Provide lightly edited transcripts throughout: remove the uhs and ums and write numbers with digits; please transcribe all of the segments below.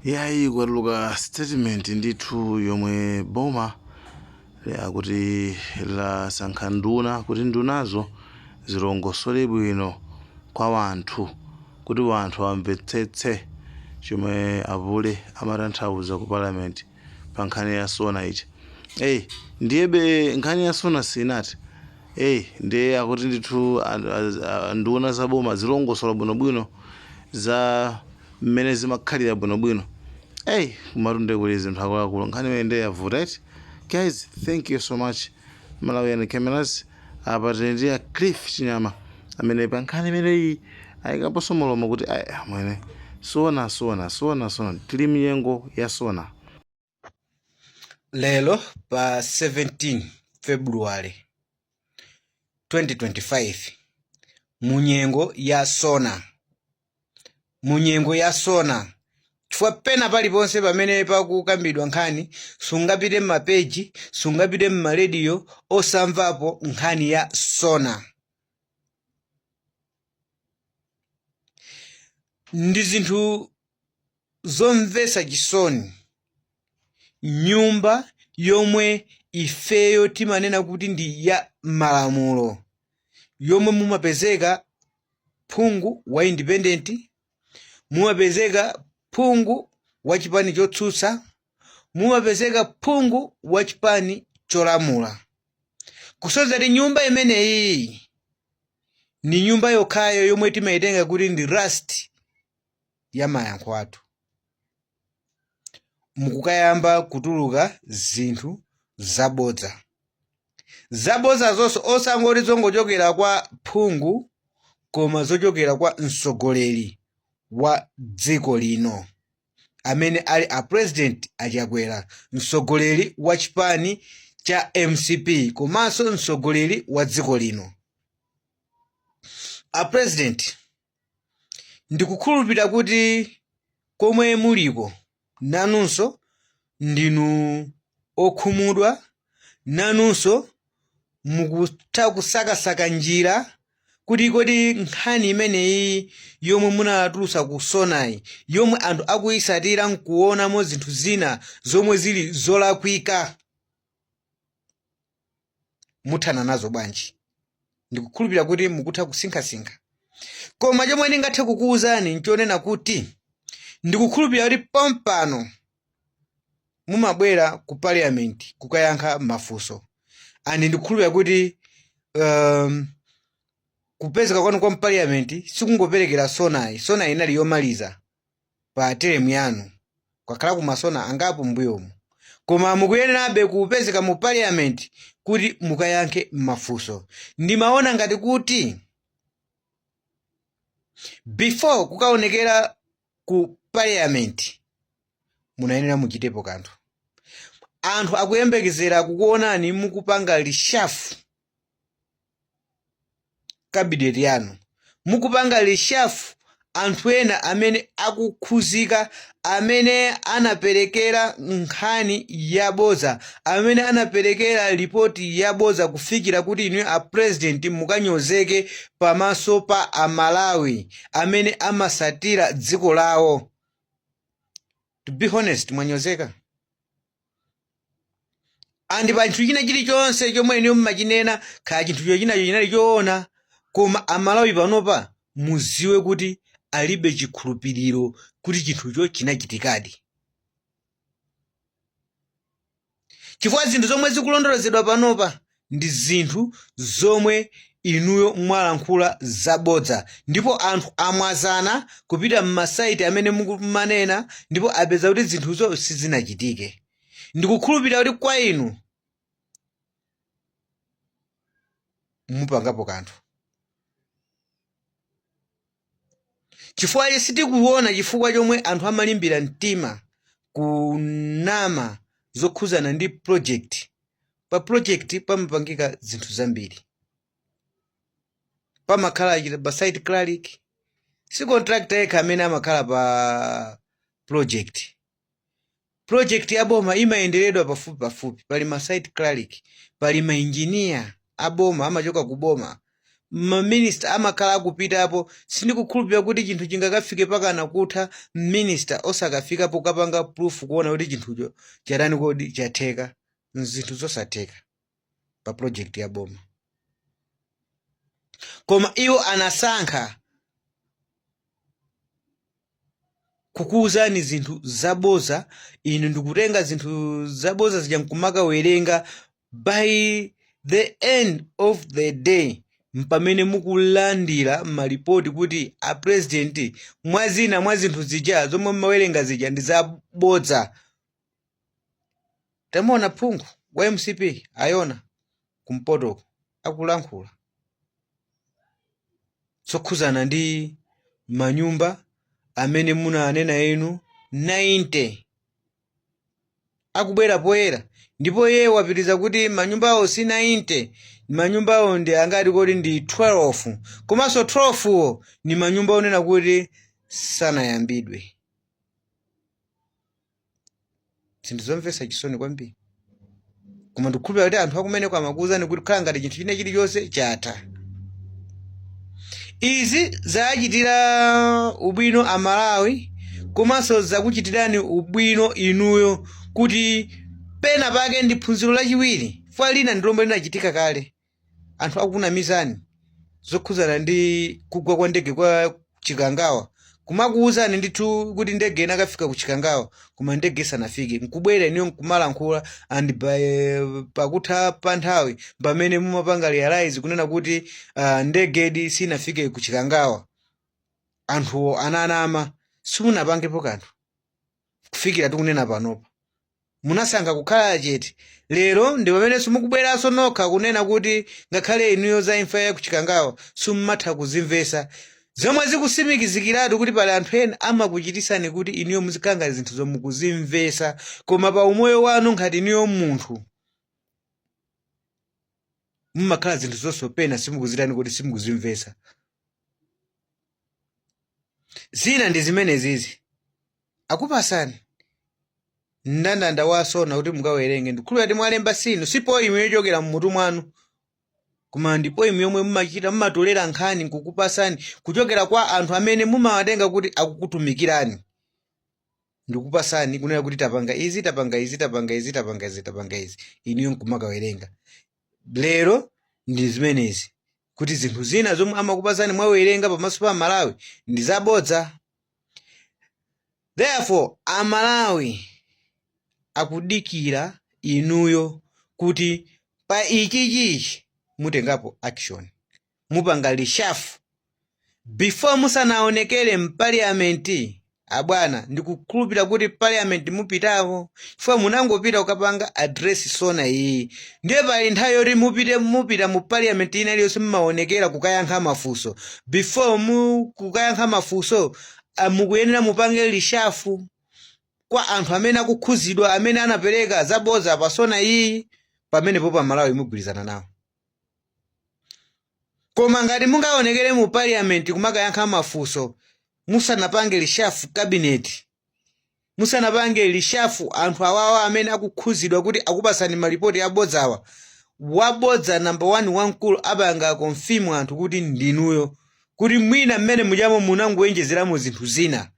yayi kwatuluka statement ndithu yomwe boma akuti lasankha nduna kuti ndunazo zilongosole bwino kwa wanthu kuti wanthu amvetsetse chomwe apule amatanthauza ku parliament pa nkhani ya sona ichi. Ndiyebe nkhani ya sona sinati ndiye akuti ndithu nduna za boma zilongosola bwinobwino za mmene zimakhalira bwinobwino. Kumatunde kuli zinthu akuluakulu nkhani imene ndiye yavuta iti. Guys, thank you so much. Malawian cameras apatendia Cliff Chinyama amene pa nkhani imeneyi ayikaponso mulomo kuti mwene sona tili mnyengo ya sona. Lelo pa 17 February 2025 munyengo ya sona chifukwa pena paliponse pamene pakukambidwa nkhani sungapite m'mapeji sungapite m'marediyo osamvapo nkhani ya sona. Ndi zinthu zomvetsa chisoni nyumba yomwe ifeyo timanena kuti ndi ya malamulo, yomwe mumapezeka phungu wa independent, mumapezeka phungu wa chipani chotsutsa, mumapezeka phungu wa chipani cholamula. Kusonyeza kuti nyumba imeneyi ni nyumba yokhayo yomwe timayitenga kuti ndi rust ya mayankho athu. Mukukayamba kutuluka zinthu zabodza zonse osangoti zongochokera kwa phungu koma zochokera kwa mtsogoleri wa dziko lino amene ali a president achakwera, mtsogoleri wa chipani cha MCP komanso mtsogoleri wa dziko lino. A president, ndikukhulupirira kuti komwe muliko nanunso ndinu okhumudwa, nanunso mukutha kusakasaka njira kuti kodi nkhani imeneyi yomwe munatulutsa ku sonayi yomwe anthu akuyisatira nkuonamo zinthu zina zomwe zili zolakwika muthana nazo bwanji. Ndikukhulupirira kuti mukutha kusinkhasinkha. Koma chomwe ndingathe kukuwuzani nchonena kuti ndikukhulupirira kuti pompano mumabwera ku parliament kukayankha mafunso. Ani ndikukhulupirira kuti kupezeka kwanu kwa parliament sikungoperekera sonayi. Sonayi inali yomaliza pa term yanu, kwakhala kumasona angapo mbuyomu, koma mukuyenerabe kupezeka mu parliament kuti mukayankhe mafunso. Ndimaona ngati kuti before kukaonekera ku parliament munayenera muchitepo kanthu. Anthu akuyembekezera kukuonani mukupanga lishafu cabinet yanu, mukupanga lishafu anthu ena amene akukhuzika, amene anaperekera nkhani yabodza, amene anaperekera ripoti yabodza kufikira kuti inu a president mukanyozeke pamaso pa amalawi amene amasatira dziko lawo. To be honest, mwanyozeka. Andi pa chinthu china chilichonse chomwe inu mmachinena kaya chinthucho chinacho chinali choona, koma amalawi panopa muziwe kuti alibe chikhulupiriro kuti chinthucho chinachitikadi. Chifukwa zinthu zomwe zikulondolozedwa panopa ndi zinthu zomwe inuyo mwalankhula zabodza, ndipo anthu amwazana kupita m'masaiti amene mukumanena ndipo apeza kuti zinthuzo sizinachitike. Ndikukhulupirira kuti kwa inu mupangapo kanthu. Chifukwa sitikuona chifukwa chomwe anthu amalimbira mtima kunama zokhuzana ndi project. Pa project pamapangika zinthu zambiri. Pamakhala pa site cleric, si contractor yekha amene amakhala pa project. Project ya boma imayenderedwa pafupi. Pali ma site cleric, pali ma engineer aboma amachoka ku boma, maminista amakhala akupitapo, sindikukhulupirira kuti chinthu chingakafike pakana kutha minister osakafikapo kapanga proof kuona kuti chinthucho chatani kodi chatheka. Zinthu zosatheka pa project ya boma. Koma iwo anasankha kukuuzani zinthu zaboza. Inu ndikutenga zinthu zaboza zija nkumakawerenga. By the end of the day mpamene mukulandira malipoti kuti a president mwazina mwa zinthu zija zomwe mmawerenga zija ndi zabodza. Tamona phungu wa MCP ayona kumpotoko akulankhula sokhuzana ndi manyumba amene munanena inu 90 akubwera poyera, ndipo iye wapitiza kuti manyumbawo si 90, manyumbawo ndi angati kodi ndi 12, komanso 12wo ni manyumba onena kuti sanayambidwe. Zinthu zomvetsa chisoni kwambiri. Koma ndikukhulupirira kuti anthu akumene kwamakuuzani kuti khala ngati chinthu chine chilichonse chatha. Izi zachitira ubwino amalawi, komanso zakuchitirani ubwino inuyo kuti pena pake ndi phunziro lachiwiri. Fa lina ndi lomwe linachitika kale. Anthu akunamizani zokhuzana ndi kugwa kwa ndege kwa Chikangawa. Kumakuuzani ndithu kuti ndege inakafika ku Chikangawa, koma ndege isanafike. Nkubwera iniyo nkumalankhula and pakutha pa nthawi pamene mumapanga realize kunena kuti ndegedi sinafike ku Chikangawa. Anthuwo ananama, simunapangepo kanthu. Kufikira tikunena panopa. Munasankha kukhala chete. Lero ndi pamene simukubweranso nokha kunena kuti ngakhale inuyo za imfa ya ku Chikangawa simumatha kuzimvesa. Zomwe zikusimikizikiratu kuti pali anthu ena amakuchitisani kuti inuyo muzikanga zinthu zomwe mukuzimvesa, koma pa umoyo wanu ngati inuyo munthu mumakhala zinthu zosopena simukuzitani kuti simukuzimvesa. Zina ndi zimenezizi akupasani ndandanda wasona kuti mukawerenge. Ndikhulupirira kuti mwalemba sinu sipo imwe yochokera mmutu mwanu, koma ndipo imwe yomwe mumachita mumatolera nkhani nkukupasani kuchokera kwa anthu amene mumawatenga kuti akukutumikirani. Ndikupasani kunena kuti tapanga izi tapanga izi tapanga izi tapanga izi tapanga izi, inuyo nkumakawerenga. Lero ndi zimenezi kuti zinthu zina zomwe amakupasani mwawerenga pamaso pa Malawi ndi zabodza. Therefore Amalawi akudikira inuyo kuti pa ichichi mutengapo action, mupanga lishafu before musanaonekere mpaliamenti. Abwana ndikukhulupirira kuti parliament mupitako chifukwa munangopita ukapanga address sona iyi, ndiye pali nthawi yoti mupita mu parliament ina iliyonse mumaonekera kukayankha mafunso. Before kukayankha mafunso mukuyenera mupange lishafu kwa anthu amene akukhuzidwa, amene anapereka zabodza pa sona iyi, pamenepo pa Malawi mugwirizana nawo. Koma ngati mungaonekere mu parliament kumakayankha mafunso musanapange lishafu cabinet, musanapange lishafu anthu awawa amene akukhuzidwa kuti akupasani malipoti abodzawa, wabodza number 1 wamkulu apanga confirm anthu kuti ndinuyo, kuti mwina mmene mujamo munangoyenjezeramo zinthu zina.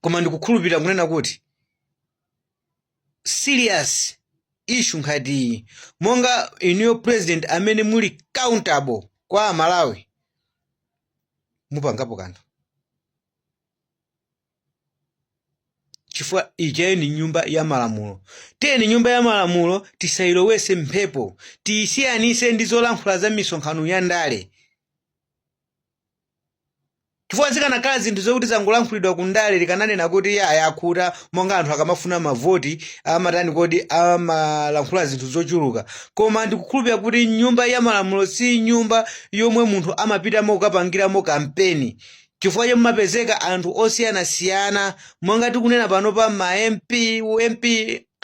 Koma ndikukhulupirira kunena kuti serious issue ngati monga inuyo president amene muli countable kwa Malawi mupangapo kanthu. Chifukwa ijayo ni nyumba ya malamulo. Teni nyumba ya malamulo tisayilowese mphepo, tisiyanise ndi zolankhula za misonkhano ya ndale. Chifukwa zikanakhala zinthu zokuti zangolankhulidwa ku ndale likananena kuti ayakhuta monga anthu akamafuna mavoti amatani kodi amalankhula zinthu zochuluka. Koma ndikukhulupirira kuti nyumba ya malamulo si nyumba yomwe munthu amapitamo kukapangiramo kampeni. Chifukwa chomwe mapezeka anthu osiyanasiyana monga tikunena pano pa ma MP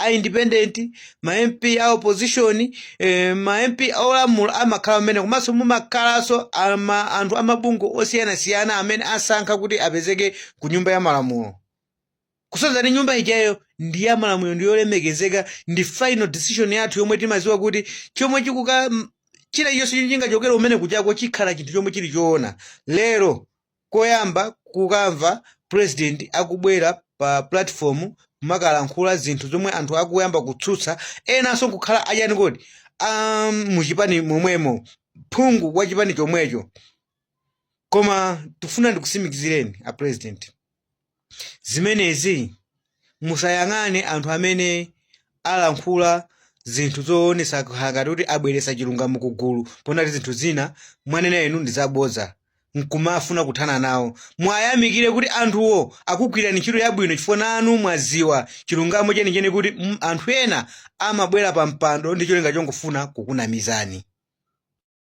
a independent, ma MP a opposition, ma MP olamula amakhala amene, komanso mumakhalaso anthu amabungo osiyanasiyana amene asankha kuti apezeke ku nyumba ya malamulo. Kusonza ni nyumba ijayo ndi ya malamulo ndi yolemekezeka, ndi final decision yathu yomwe timaziwa kuti chomwe china chonse chingachokera umene kuchako chikhala chinthu chomwe chili choona. Lero koyamba kukamva president akubwera pa platform makalankhula zinthu zomwe anthu akuyamba kutsutsa, enanso kukhala achani kodi muchipani momwemo, phungu wa chipani chomwecho. Koma tifuna ndikusimikizireni a president, zimenezi musayang'ane anthu amene alankhula zinthu zoonesa ngati kuti abweresa chilungamo kugulu, ponati zinthu zina mwanena inu ndi zabodza nkumafuna kuthana nawo. Mwayamikire kuti anthuwo akugwirani ntchito yabwino chifukwa nanu mwaziwa chilungamo chenicheni kuti anthu ena amabwera pa mpando ndi cholinga chongofuna kukunamizani.